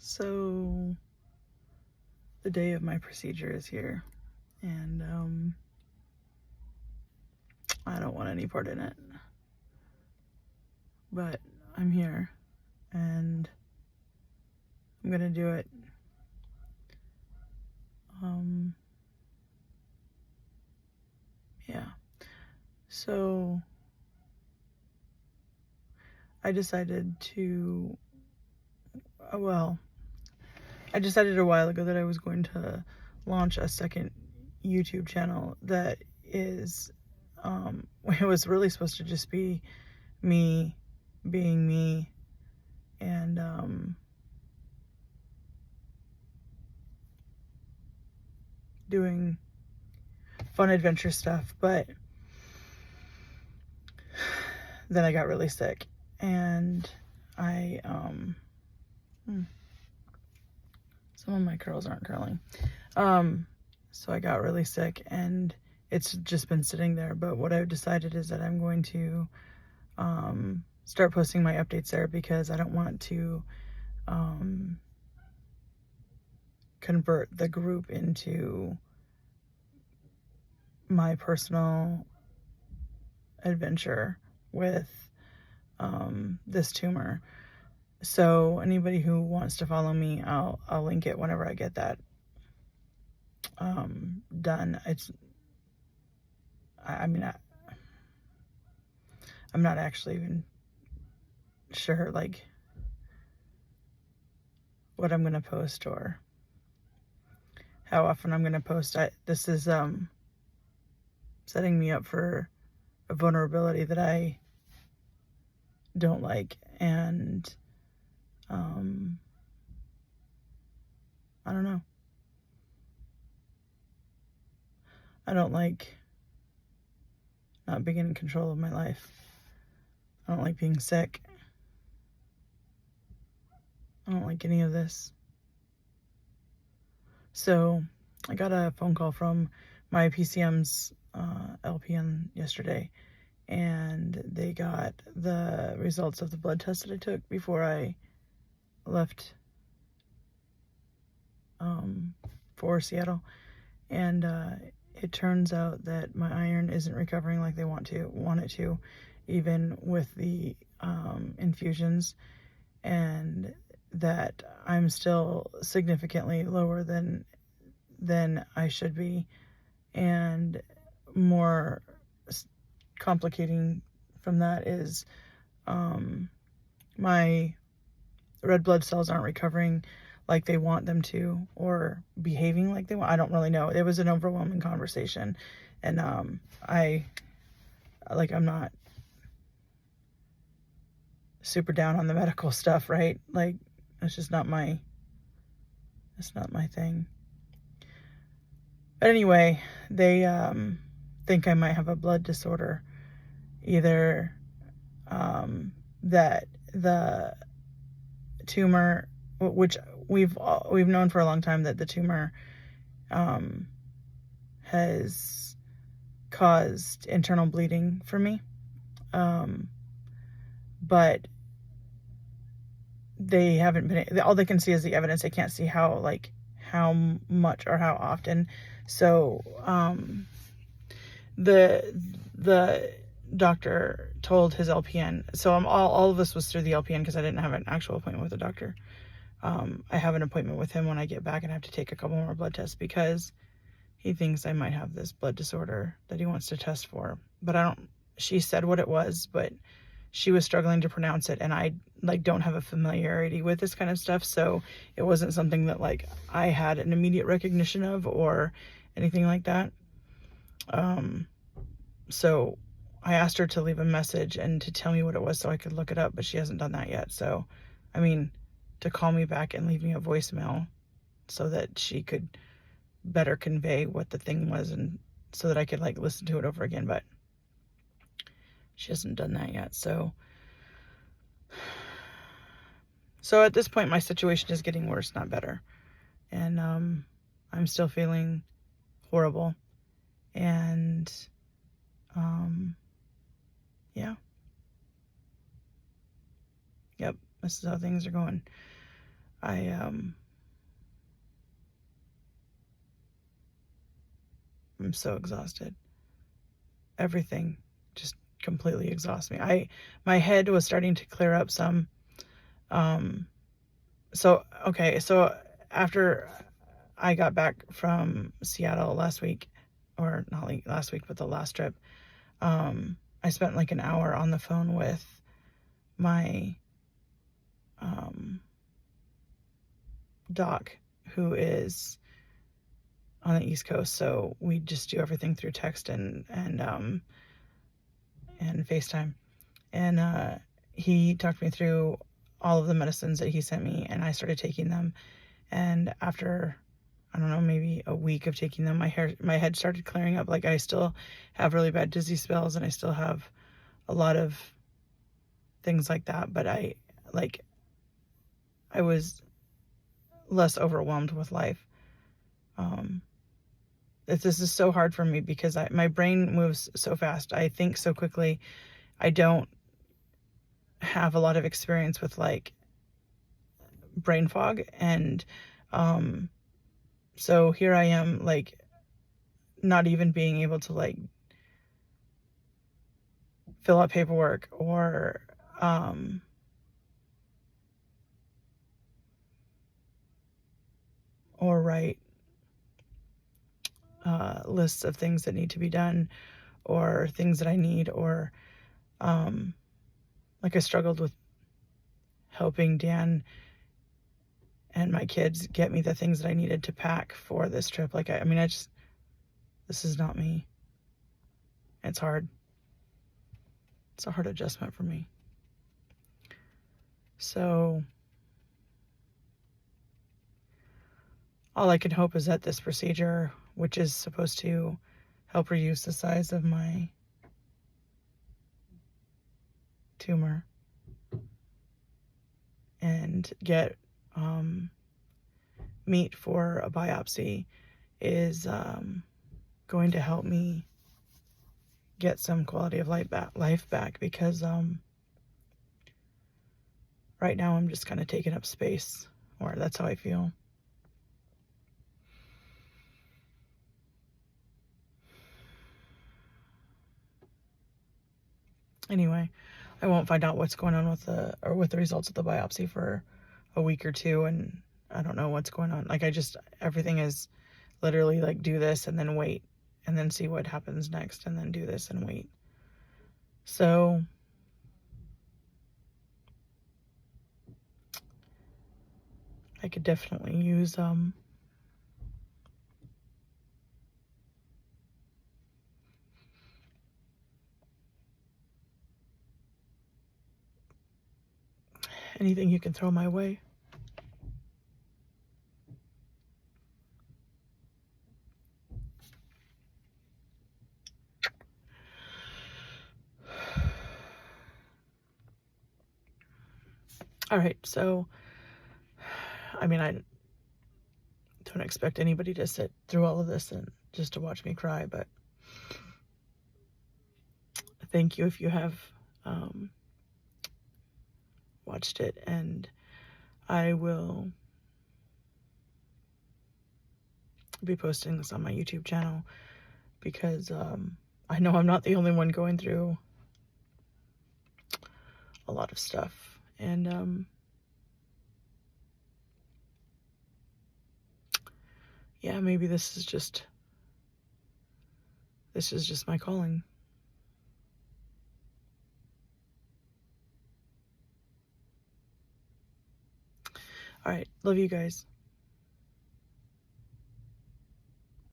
So the day of my procedure is here, and I don't want any part in it, but I'm here, and I'm gonna do it. Yeah. So I decided to, I decided a while ago that I was going to launch a second YouTube channel that is, it was really supposed to just be me being me and, doing fun adventure stuff, but then I got really sick, and I, some of my curls aren't curling. So I got really sick, and it's just been sitting there. But what I've decided is that I'm going to start posting my updates there, because I don't want to convert the group into my personal adventure with this tumor. So anybody who wants to follow me, I'll link it whenever I get that done. I'm not actually even sure like what I'm gonna post or how often I'm gonna post. This is setting me up for a vulnerability that I don't like, and I don't know. I don't like not being in control of my life. I don't like being sick. I don't like any of this. So I got a phone call from my PCM's LPN yesterday, and they got the results of the blood test that I took before I left for Seattle, and it turns out that my iron isn't recovering like they want it to, even with the infusions, and that I'm still significantly lower than I should be. And more complicating from that is my red blood cells aren't recovering like they want them to, or behaving like they want. I don't really know. It was an overwhelming conversation, and I'm not super down on the medical stuff, right? Like, it's just not my thing. But anyway, they think I might have a blood disorder, either that the tumor, which we've known for a long time, that the tumor has caused internal bleeding for me, but they haven't been, all they can see is the evidence. They can't see how much or how often. So the doctor told his LPN, so all of this was through the LPN, because I didn't have an actual appointment with the doctor. I have an appointment with him when I get back, and I have to take a couple more blood tests, because he thinks I might have this blood disorder that he wants to test for. But she said what it was, but she was struggling to pronounce it, and I don't have a familiarity with this kind of stuff, so it wasn't something that I had an immediate recognition of or anything like that. So I asked her to leave a message and to tell me what it was so I could look it up, but she hasn't done that yet. So, I mean, to call me back and leave me a voicemail so that she could better convey what the thing was, and so that I could listen to it over again, but she hasn't done that yet. So at this point, my situation is getting worse, not better. And I'm still feeling horrible. And yeah. Yep, this is how things are going. I'm so exhausted. Everything just completely exhausts me. My head was starting to clear up some. So after I got back from Seattle last week, or not like last week, but the last trip, I spent like an hour on the phone with my doc, who is on the East Coast. So we just do everything through text and FaceTime. And he talked me through all of the medicines that he sent me, and I started taking them. And after, I don't know, maybe a week of taking them, my head started clearing up. Like, I still have really bad dizzy spells, and I still have a lot of things like that, but I was less overwhelmed with life. This is so hard for me because my brain moves so fast. I think so quickly. I don't have a lot of experience with like brain fog, and so here I am, like, not even being able to like fill out paperwork or write lists of things that need to be done, or things that I need, or like, I struggled with helping Dan and my kids get me the things that I needed to pack for this trip. Like, I mean, this is not me. It's hard. It's a hard adjustment for me. So all I can hope is that this procedure, which is supposed to help reduce the size of my tumor and get meat for a biopsy, is going to help me get some quality of life back, because right now I'm just kind of taking up space, or that's how I feel. Anyway, I won't find out what's going on with the results of the biopsy for a week or two, and I don't know what's going on. Like, everything is literally like, do this and then wait, and then see what happens next, and then do this and wait. So I could definitely use anything you can throw my way. All right, so I mean, I don't expect anybody to sit through all of this and just to watch me cry, but thank you if you have watched it, and I will be posting this on my YouTube channel, because I know I'm not the only one going through a lot of stuff, and yeah, maybe this is just my calling. All right, love you guys.